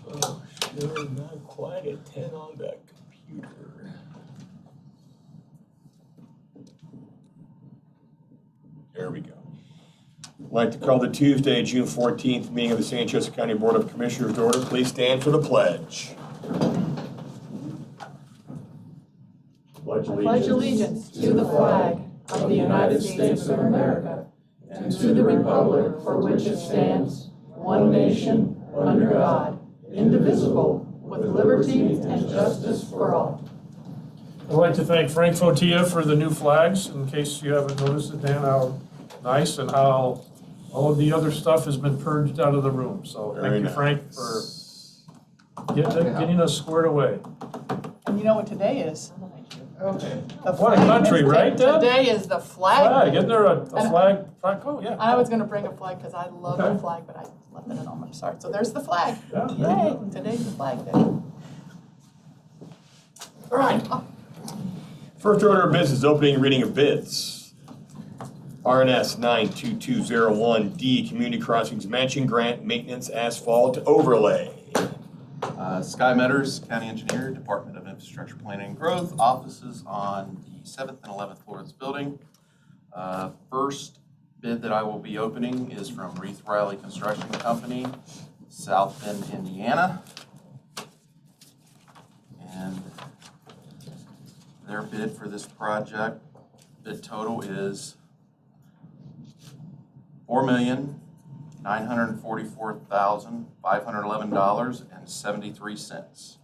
Oh, sure, not quite at 10 on that computer. There we go. I'd like to call the Tuesday, June 14th meeting of the St. Joseph County Board of Commissioners to order. Please stand for the pledge. Pledge allegiance to the flag of the United States of America and to the republic for which it stands, one nation, under God, indivisible, with liberty and justice for all. I'd like to thank Frank Fotia for the new flags, in case you haven't noticed it, Dan, how nice and how all of the other stuff has been purged out of the room. So thank you, Frank, for getting us squared away. And you know what today is? Okay. What a country, right, Deb? Today is the flag. Isn't there a flag? Oh, yeah. I was going to bring a flag because I love the flag, but I left it at home. I'm sorry. So there's the flag. Yeah, yay! Today's the flag day. All right. First order of business, opening and reading of bids. RNS 92201D, Community Crossings Matching Grant Maintenance Asphalt Overlay. Sky Metters, County Engineer, Department of Infrastructure Planning and Growth, offices on the 7th and 11th floor of this building. First bid that I will be opening is from Reith Riley Construction Company, South Bend, Indiana. And their bid for this project, bid total is $4,944,511.73.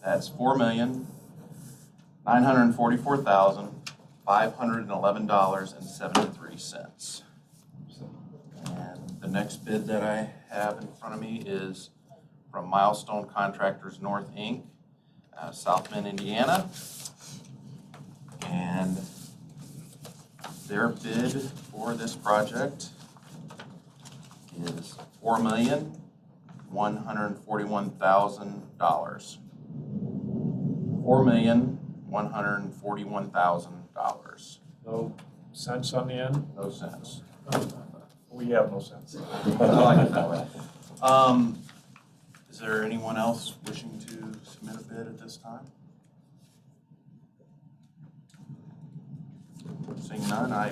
That's $4,944,511.73. And the next bid that I have in front of me is from Milestone Contractors North, Inc., South Bend, Indiana. And their bid for this project is $4,141,000. $4,141,000. No cents on the end? No cents. We have no sense. I like it that way. Is there anyone else wishing to submit a bid at this time? Seeing none, I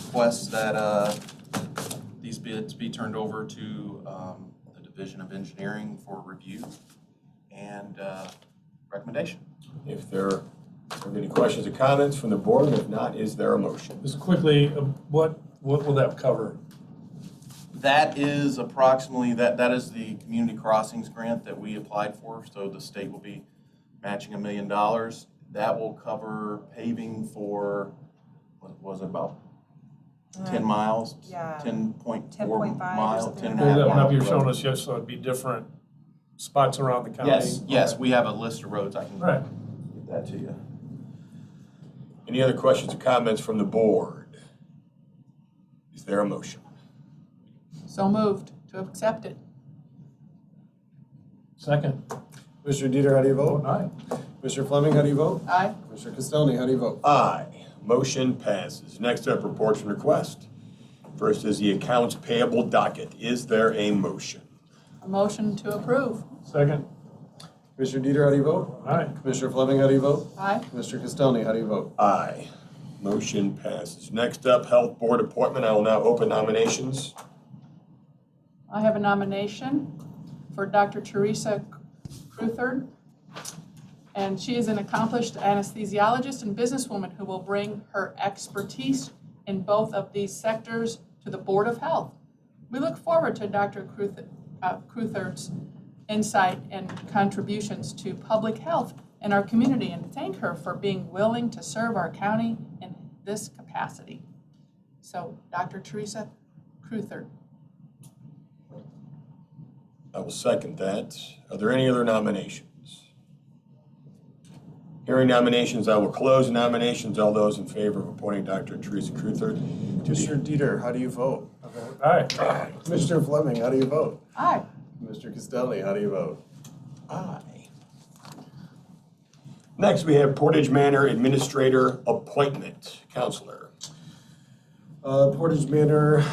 request that these bids be turned over to the Division of Engineering for review and recommendation. If there are any questions or comments from the board, if not, is there a motion? Just quickly, what will that cover? That is approximately, that is the community crossings grant that we applied for, so the state will be matching $1 million. That will cover paving for, what was it, about 10 miles? Yeah. 10.4 miles, 10 and a Well, half that one miles. up you're showing us, yes, so it'd be different spots around the county? Yes, we have a list of roads. I can Right. get that to you. Any other questions or comments from the board? Is there a motion? So moved to accept it. Second. Mr. Dieter, how do you vote? Aye. Mr. Fleming, how do you vote? Aye. Mr. Castellani, how do you vote? Aye. Motion passes. Next up, reports and requests. First is the accounts payable docket. Is there a motion? A motion to approve. Second. Mr. Dieter, how do you vote? Aye. Mr. Fleming, how do you vote? Aye. Mr. Castellani, how do you vote? Aye. Motion passes. Next up, Health Board appointment. I will now open nominations. I have a nomination for Dr. Teresa Crutherd, and she is an accomplished anesthesiologist and businesswoman who will bring her expertise in both of these sectors to the Board of Health. We look forward to Dr. Crutherd's insight and contributions to public health in our community, and thank her for being willing to serve our county in this capacity. So, Dr. Teresa Crutherd. I will second that. Are there any other nominations? Hearing nominations, I will close nominations. All those in favor of appointing Dr. Teresa Crutherd to Mr. the... Dieter, how do you vote? Aye. Mr. Fleming, how do you vote? Aye. Mr. Castellani, how do you vote? Aye. Next, we have Portage Manor Administrator Appointment. Counselor. Portage Manor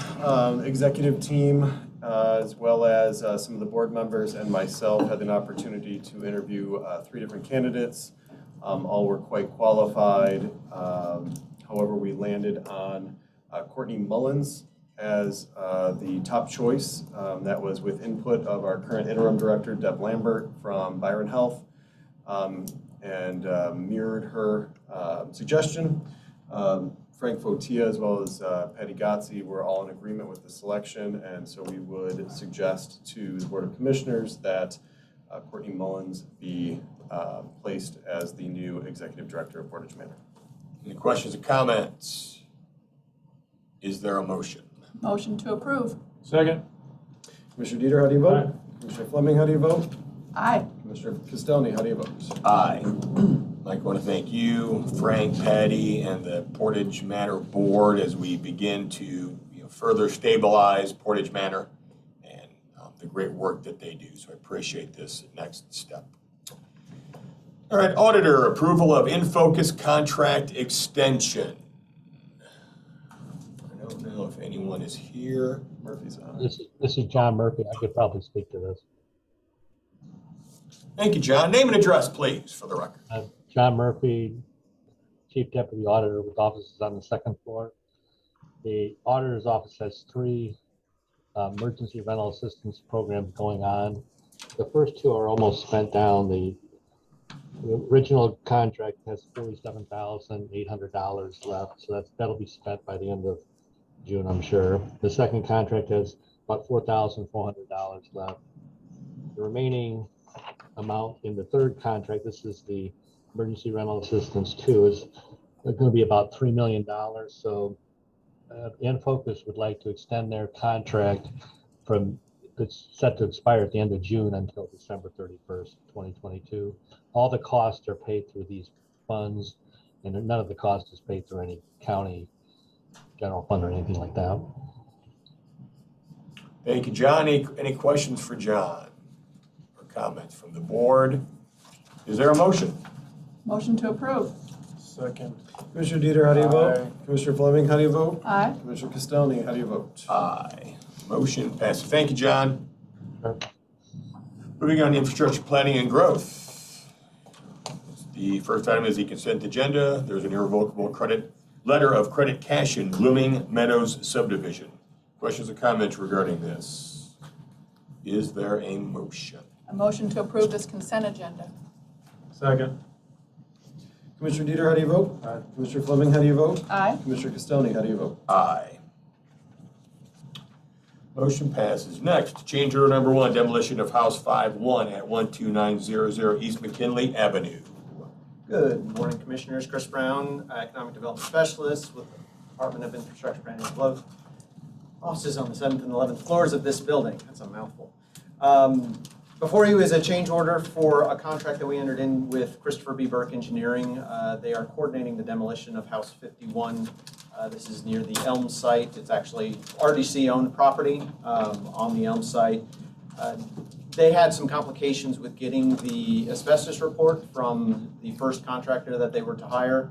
Executive Team as well as some of the board members and myself, had an opportunity to interview 3 different candidates. All were quite qualified. However, we landed on Courtney Mullins as the top choice. That was with input of our current interim director, Deb Lambert from Byron Health, and mirrored her suggestion. Frank Fotia as well as Patty Gotzi were all in agreement with the selection, and so we would suggest to the Board of Commissioners that Courtney Mullins be placed as the new Executive Director of Portage Manor. Any questions or comments? Is there a motion? Motion to approve. Second. Commissioner Dieter, how do you vote? Aye. Commissioner Fleming, how do you vote? Aye. Commissioner Castelny, how do you vote? Aye. I'd like to want to thank you, Frank, Patty, and the Portage Manor Board as we begin to further stabilize Portage Manor and the great work that they do. So I appreciate this next step. All right, auditor, approval of in-focus contract extension. I don't know if anyone is here. Murphy's on. This is John Murphy. I could probably speak to this. Thank you, John. Name and address, please, for the record. John Murphy, Chief Deputy Auditor with offices on the 2nd floor. The auditor's office has 3 emergency rental assistance programs going on. The first 2 are almost spent down. The original contract has $47,800 left, so that'll be spent by the end of June, I'm sure. The second contract has about $4,400 left. The remaining amount in the third contract, this is the emergency rental assistance 2, is going to be about $3 million. So InFocus would like to extend their contract from, it's set to expire at the end of June until December 31st, 2022. All the costs are paid through these funds, and none of the cost is paid through any county general fund or anything like that. Thank you, John. Any questions for John or comments from the board? Is there a motion? Motion to approve. Second. Commissioner Dieter, how do you vote? Aye. Commissioner Fleming, how do you vote? Aye. Commissioner Castelny, how do you vote? Aye. Motion passes. Thank you, John. Sure. Moving on to infrastructure planning and growth. The first item is the consent agenda. There's an irrevocable letter of credit cash in Blooming Meadows subdivision. Questions or comments regarding this? Is there a motion? A motion to approve this consent agenda. Second. Commissioner Dieter, how do you vote? Aye. Commissioner Fleming, how do you vote? Aye. Commissioner Castelny, how do you vote? Aye. Motion passes. Next, change order number 1, demolition of House 5-1 at 12900 East McKinley Avenue. Good morning, Commissioners. Chris Brown, Economic Development Specialist with the Department of Infrastructure Planning and Growth. Offices on the 7th and 11th floors of this building. That's a mouthful. Before you is a change order for a contract that we entered in with Christopher B. Burke Engineering. They are coordinating the demolition of House 51. This is near the Elm site. It's actually RDC-owned property on the Elm site. They had some complications with getting the asbestos report from the first contractor that they were to hire.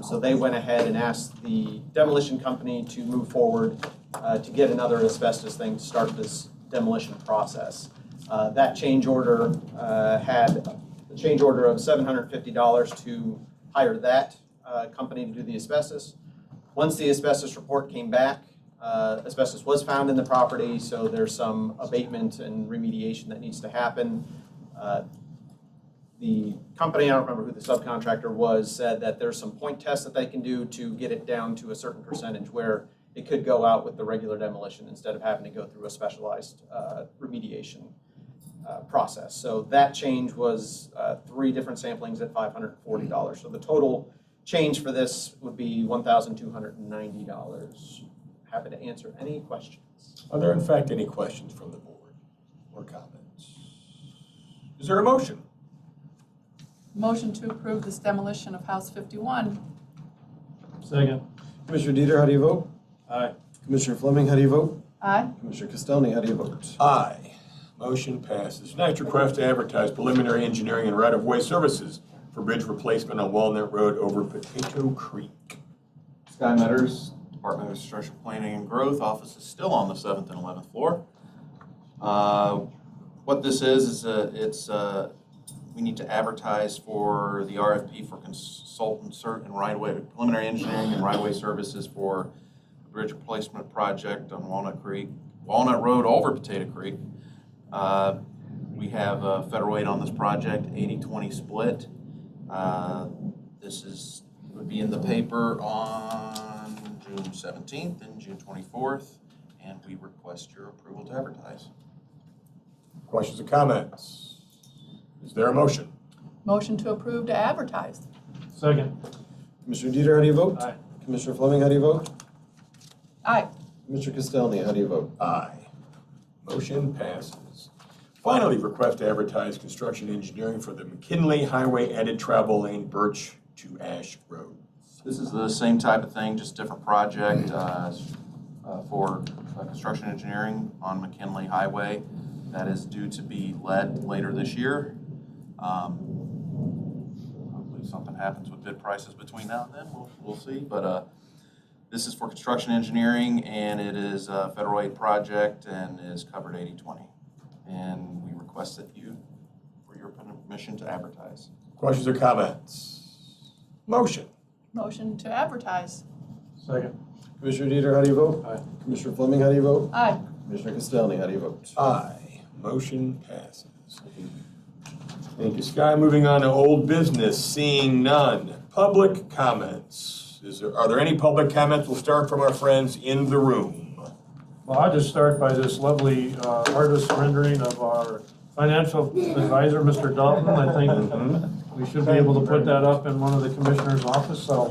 So they went ahead and asked the demolition company to move forward to get another asbestos thing to start this demolition process. That change order had a change order of $750 to hire that company to do the asbestos. Once the asbestos report came back, asbestos was found in the property, so there's some abatement and remediation that needs to happen. The company, I don't remember who the subcontractor was, said that there's some point tests that they can do to get it down to a certain percentage where it could go out with the regular demolition instead of having to go through a specialized remediation process. So that change was 3 different samplings at $540. So the total change for this would be $1,290. Happy to answer any questions. Are there in fact any questions from the board or comments? Is there a motion? Motion to approve this demolition of House 51. Second. Commissioner Dieter, how do you vote? Aye. Commissioner Fleming, how do you vote? Aye. Commissioner Castelny, how do you vote? Aye. Motion passes. Next, request to advertise preliminary engineering and right-of-way services for bridge replacement on Walnut Road over Potato Creek. Sky Meadows, Department of Infrastructure Planning and Growth, office is still on the 7th and 11th floor. What this is we need to advertise for the RFP for consultant and right-of-way, preliminary engineering and right-of-way services for a bridge replacement project on Walnut Road over Potato Creek. We have federal aid on this project, 80-20 split. This would be in the paper on June 17th and June 24th, and we request your approval to advertise. Questions or comments? Is there a motion? Motion to approve to advertise. Second. Commissioner Dieter, how do you vote? Aye. Commissioner Fleming, how do you vote? Aye. Commissioner Castelny, how do you vote? Aye. Motion passes. Finally, request to advertise construction engineering for the McKinley Highway added travel lane Birch to Ash Road. This is the same type of thing, just different project for construction engineering on McKinley Highway. That is due to be let later this year. Hopefully something happens with bid prices between now and then, we'll see. But this is for construction engineering, and it is a federal aid project and is covered 80-20. And we request that for your permission to advertise. Questions or comments? Motion. Motion to advertise. Second. Commissioner Dieter, how do you vote? Aye. Commissioner Fleming, how do you vote? Aye. Commissioner Castelny, how do you vote? Aye. Motion passes. Thank you, Sky. Moving on to old business, seeing none. Public comments. Are there any public comments? We'll start from our friends in the room. Well, I'll just start by this lovely artist rendering of our financial advisor, Mr. Dalton. I think we should be able to put that up in one of the commissioner's office, so.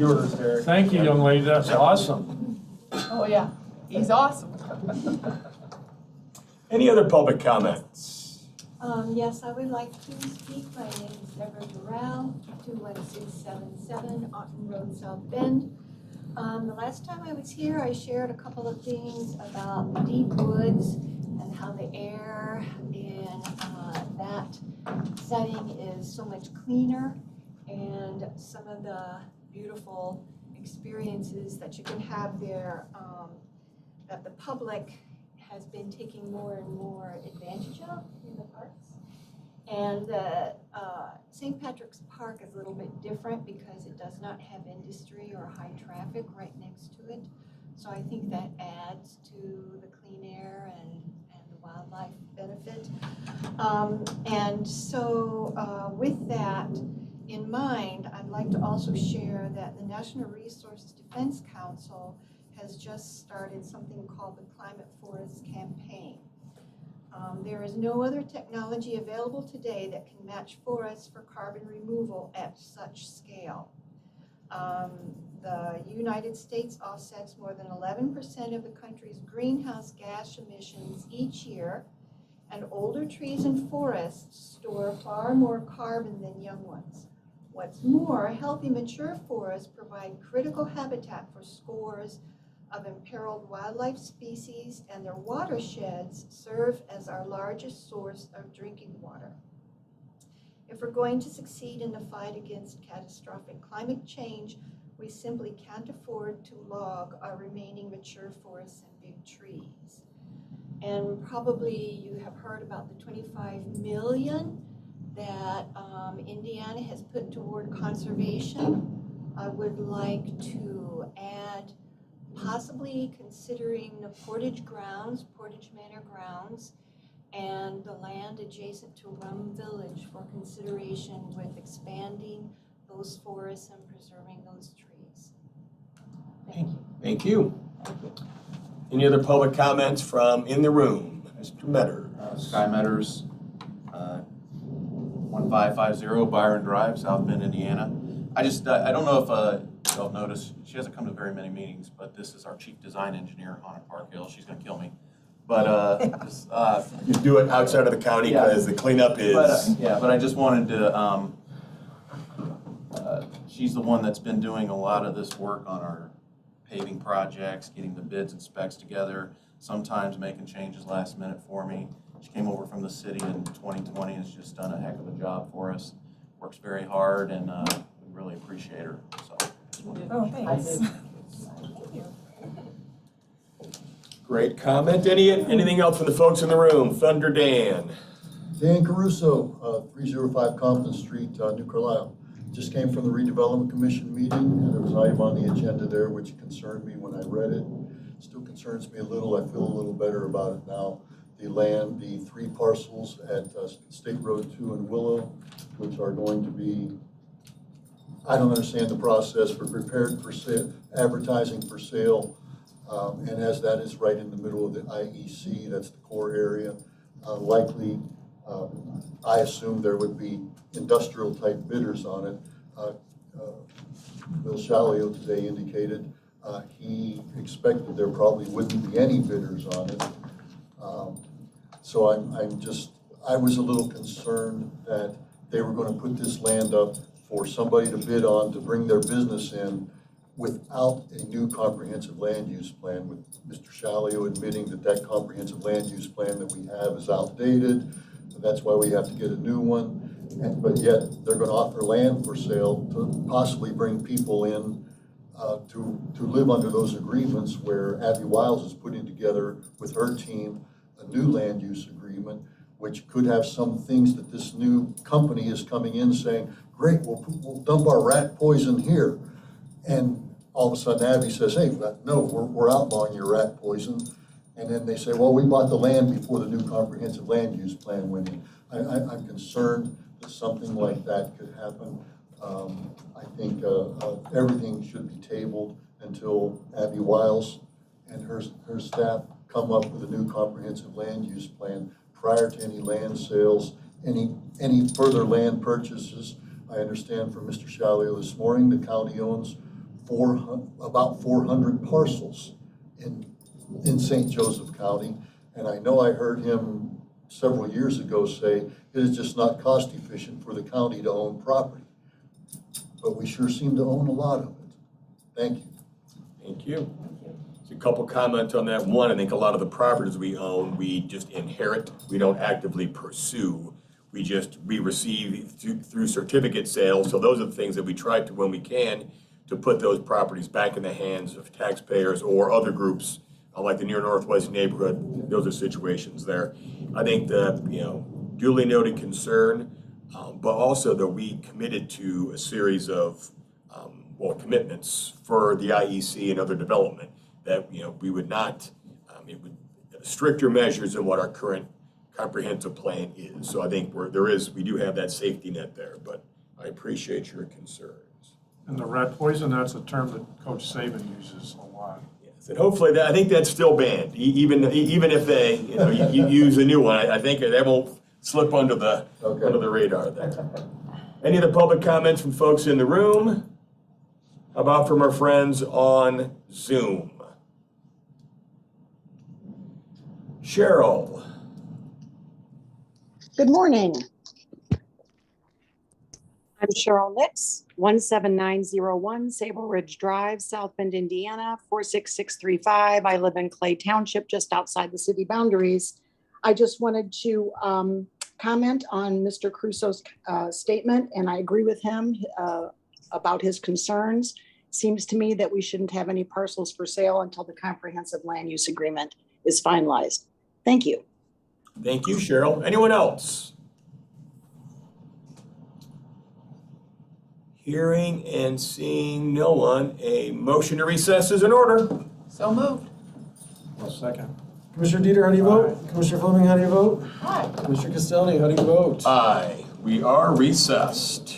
Thank you, young lady, that's awesome. Oh, yeah. He's awesome. Any other public comments? Yes, I would like to speak. My name is Deborah Durrell, 21677 Otten Road, South Bend. The last time I was here, I shared a couple of things about the deep woods and how the air in that setting is so much cleaner, and some of the beautiful experiences that you can have there that the public has been taking more and more advantage of in the parks. And St. Patrick's Park is a little bit different because it does not have industry or high traffic right next to it. So I think that adds to the clean air and the wildlife benefit. And so with that in mind, I'd like to also share that the National Resources Defense Council has just started something called the Climate Forest Campaign. There is no other technology available today that can match forests for carbon removal at such scale. The United States offsets more than 11% of the country's greenhouse gas emissions each year, and older trees and forests store far more carbon than young ones. What's more, healthy mature forests provide critical habitat for scores of imperiled wildlife species, and their watersheds serve as our largest source of drinking water. If we're going to succeed in the fight against catastrophic climate change, we simply can't afford to log our remaining mature forests and big trees. And probably you have heard about the $25 million that Indiana has put toward conservation. I would like to add possibly considering the Portage Manor grounds, and the land adjacent to Rum Village for consideration with expanding those forests and preserving those trees. Thank you. Thank you. Any other public comments from in the room? Mr. Metters. Sky Metters, 1550 Byron Drive, South Bend, Indiana. I don't know if y'all noticed, she hasn't come to very many meetings, but this is our chief design engineer, Hannah Parkhill. She's going to kill me. But You do it outside of the county because the cleanup is. But I just wanted to. She's the one that's been doing a lot of this work on our paving projects, getting the bids and specs together. Sometimes making changes last minute for me. She came over from the city in 2020 and has just done a heck of a job for us. Works very hard, and we really appreciate her. So. Oh, thanks. Great comment. Anything else from the folks in the room? Thunder Dan. Dan Caruso, 305 Compton Street, New Carlisle. Just came from the redevelopment commission meeting, and there was an item on the agenda there which concerned me when I read it. Still concerns me a little. I feel a little better about it now. The land, the 3 parcels at State Road 2 and Willow, which are going to be, I don't understand the process, but prepared for sale, advertising for sale. And as that is right in the middle of the IEC, that's the core area, likely, I assume there would be industrial type bidders on it. Bill Shalio today indicated he expected there probably wouldn't be any bidders on it. So I was a little concerned that they were going to put this land up for somebody to bid on to bring their business in without a new comprehensive land use plan, with Mr. Shalio admitting that that comprehensive land use plan that we have is outdated. That's why we have to get a new one. But yet they're going to offer land for sale to possibly bring people in to live under those agreements, where Abby Wiles is putting together with her team a new land use agreement, which could have some things that this new company is coming in saying, great, we'll dump our rat poison here. And all of a sudden Abby says, hey, no, we're outlawing your rat poison. And then they say, well, we bought the land before the new comprehensive land use plan went in. I'm concerned that something like that could happen. I think everything should be tabled until Abby Wiles and her staff come up with a new comprehensive land use plan prior to any land sales, any further land purchases. I understand from Mr. Shalio this morning, the county owns about 400 parcels in St. Joseph County. And I know I heard him several years ago say it is just not cost efficient for the county to own property. But we sure seem to own a lot of it. Thank you. Thank you. So a couple comments on that. One, I think a lot of the properties we own, we just inherit. We don't actively pursue. We receive through certificate sales. So those are the things that we try to, when we can, to put those properties back in the hands of taxpayers or other groups, like the near Northwest neighborhood. Those are situations there. I think the duly noted concern, but also that we committed to a series of commitments for the IEC and other development that we would not stricter measures than what our current comprehensive plan is. So I think we do have that safety net there, but I appreciate your concerns. And the rat poison, that's a term that Coach Saban uses a lot. Yes, and hopefully I think that's still banned, even if they you use a new one. I think that won't slip under the radar there. Any of the public comments from folks in the room? How about from our friends on Zoom? Cheryl. Good morning. I'm Cheryl Nix, 17901 Sable Ridge Drive, South Bend, Indiana, 46635. I live in Clay Township, just outside the city boundaries. I just wanted to comment on Mr. Crusoe's statement, and I agree with him about his concerns. Seems to me that we shouldn't have any parcels for sale until the comprehensive land use agreement is finalized. Thank you. Thank you, Cheryl. Anyone else? Hearing and seeing no one, a motion to recess is in order. So moved. Well, second. Commissioner Dieter, how do you vote? Commissioner Fleming, how do you vote? Aye. Commissioner Castelli, how do you vote? Aye. We are recessed.